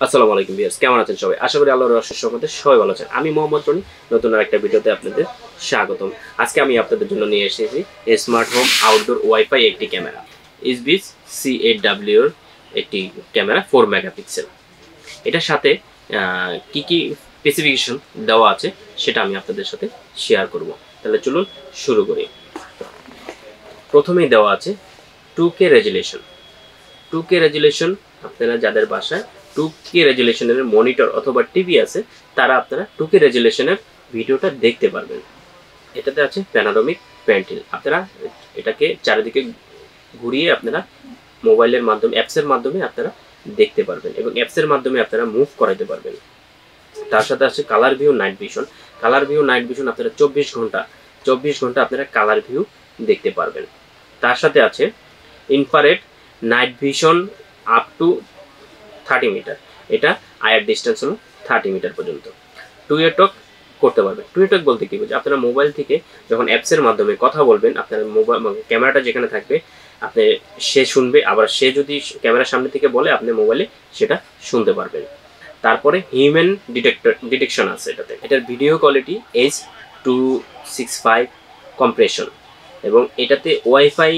আসসালামু আলাইকুম ভিউয়ার্স, কেমন আছেন সবাই? আশা করি আল্লাহর অশেষ রহমতে সবাই ভালো আছেন। আমি মোহাম্মদ রনি, নতুন আরেকটা ভিডিওতে আপনাদের স্বাগতম। আজকে আমি আপনাদের জন্য নিয়ে এসেছি স্মার্ট হোম আউটডোর ওয়াইফাই একটি ক্যামেরা, EZVIZ C8W এর একটি ক্যামেরা 4 মেগাপিক্সেল। এটার সাথে কি কি স্পেসিফিকেশন দেওয়া আছে সেটা আমি আপনাদের সাথে শেয়ার করব। তাহলে চলুন শুরু করি। প্রথমেই দেওয়া আছে 2K রেজুলেশন। 2K রেজুলেশন আপনারা যাদের বাসায় 2K রেজুলেশনের মনিটর অথবা টিভি আছে তারা আপনারা 2K রেজুলেশনের ভিডিওটা দেখতে পারবেন। এটাতে আছে প্যানোরামিক প্যান্টেল। আপনারা এটাকে চারিদিকে ঘুরিয়ে আপনারা মোবাইলের মাধ্যমে অ্যাপসের মাধ্যমে আপনারা দেখতে পারবেন এবং অ্যাপসের মাধ্যমে আপনারা মুভ করাইতে পারবেন। তার সাথে আছে colour view night vision. Colour view night vision আপনারা 24 ঘন্টা আপনারা কালার ভিউ দেখতে পারবেন। তার সাথে আছে infrared night vision up to 30 metre. এটা আয়ার ডিস্টেন্স হলো 30 মিটার পর্যন্ত। টু ওয়ে টক করতে পারবেন। টু ওয়ে টক বলতে কি বোঝায়? আপনারা মোবাইল থেকে যখন অ্যাপসের মাধ্যমে কথা বলবেন, আপনার মোবাইল ক্যামেরাটা যেখানে থাকবে আপনি সে শুনবে, আবার সে যদি ক্যামেরার সামনে থেকে বলে আপনি মোবাইলে সেটা শুনতে পারবেন। তারপরে হিউম্যান ডিটেকশন আছে এটাতে। এটার ভিডিও কোয়ালিটি H265 কম্প্রেশন এবং এটাতে ওয়াইফাই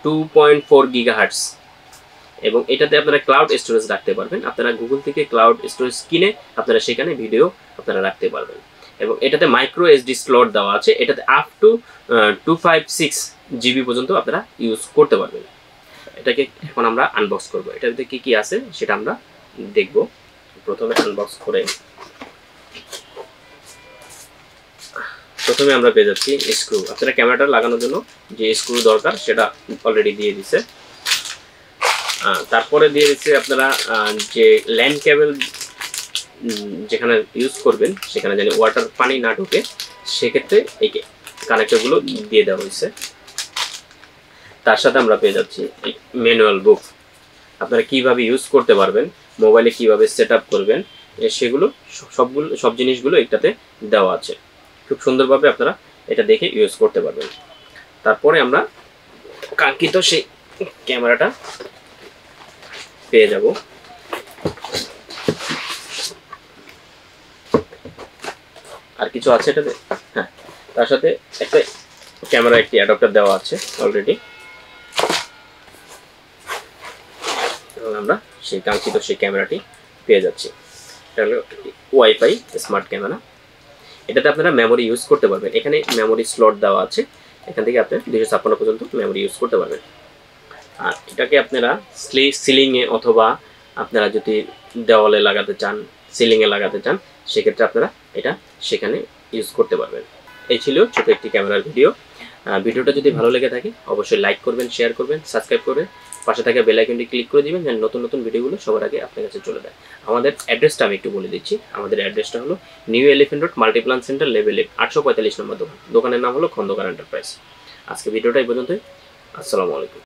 2.4 গিগাহার্টজ এবং এটাতে আপনারা ক্লাউড স্টোরেজ রাখতে পারবেন। আপনারা গুগল থেকে ক্লাউড স্টোরেজ কিনে আপনারা সেখানে ভিডিও আপনারা রাখতে পারবেন এবং এটাতে MicroSD স্লট দেওয়া আছে। এটাতে আপ টু 256 GB পর্যন্ত আপনারা ইউজ করতে পারবেন। এটাকে এখন আমরা আনবক্স করব। এটাতে কি কি আছে সেটা আমরা দেখব। প্রথমে আনবক্স করে প্রথমে আমরা পেয়ে যাচ্ছি স্ক্রু। আপনারা ক্যামেরাটা লাগানোর জন্য যে স্ক্রু দরকার সেটা অলরেডি দিয়ে দিছে। তারপরে দিয়ে দিচ্ছে আপনারা যে ল্যান্ড কেবল যেখানে ইউজ করবেন সেখানে যেন ওয়াটার পানি না ঢুকে সেক্ষেত্রে এই কানেক্টরগুলো দিয়ে দেওয়া হয়েছে। তার সাথে আমরা পেয়ে যাচ্ছি ম্যানুয়াল বুক। আপনারা কিভাবে ইউজ করতে পারবেন, মোবাইলে কিভাবে সেট আপ করবেন সেগুলো সব জিনিসগুলো এটাতে দেওয়া আছে। খুব সুন্দরভাবে আপনারা এটা দেখে ইউজ করতে পারবেন। তারপরে আমরা কাঙ্ক্ষিত সেই ক্যামেরাটা পেয়ে যাব। আর কিছু আছে এটাতে? হ্যাঁ, তার সাথে একটা ক্যামেরা একটি অ্যাডাপ্টার দেওয়া আছে অলরেডি। আমরা সেই কাঙ্ক্ষিত সেই ক্যামেরাটি পেয়ে যাচ্ছি। এটা হলো ওয়াইফাই স্মার্ট ক্যামেরা। এটাতে আপনারা মেমোরি ইউজ করতে পারবেন। এখানে মেমোরি স্লট দেওয়া আছে। এখান থেকে আপনি 256 পর্যন্ত মেমোরি ইউজ করতে পারবেন। আর এটাকে আপনারা সিলিংয়ে অথবা আপনারা যদি দেওয়ালে লাগাতে চান, সিলিংয়ে লাগাতে চান, সেক্ষেত্রে আপনারা এটা সেখানে ইউজ করতে পারবেন। এই ছিল ছোট একটি ক্যামেরার ভিডিও। ভিডিওটা যদি ভালো লেগে থাকে অবশ্যই লাইক করবেন, শেয়ার করবেন, সাবস্ক্রাইব করবেন, পাশে থাকা বেল আইকনটি ক্লিক করে দিবেন যেন নতুন নতুন ভিডিওগুলো সবার আগে আপনার কাছে চলে যায়। আমাদের অ্যাড্রেসটা আমি একটু বলে দিচ্ছি। আমাদের অ্যাড্রেসটা হলো new elephant road, Multiplan centre, level 845 নম্বর দোকান। দোকানের নাম হলো খন্দকার এন্টারপ্রাইজ। আজকে ভিডিওটা এই পর্যন্তই। আসসালামু আলাইকুম।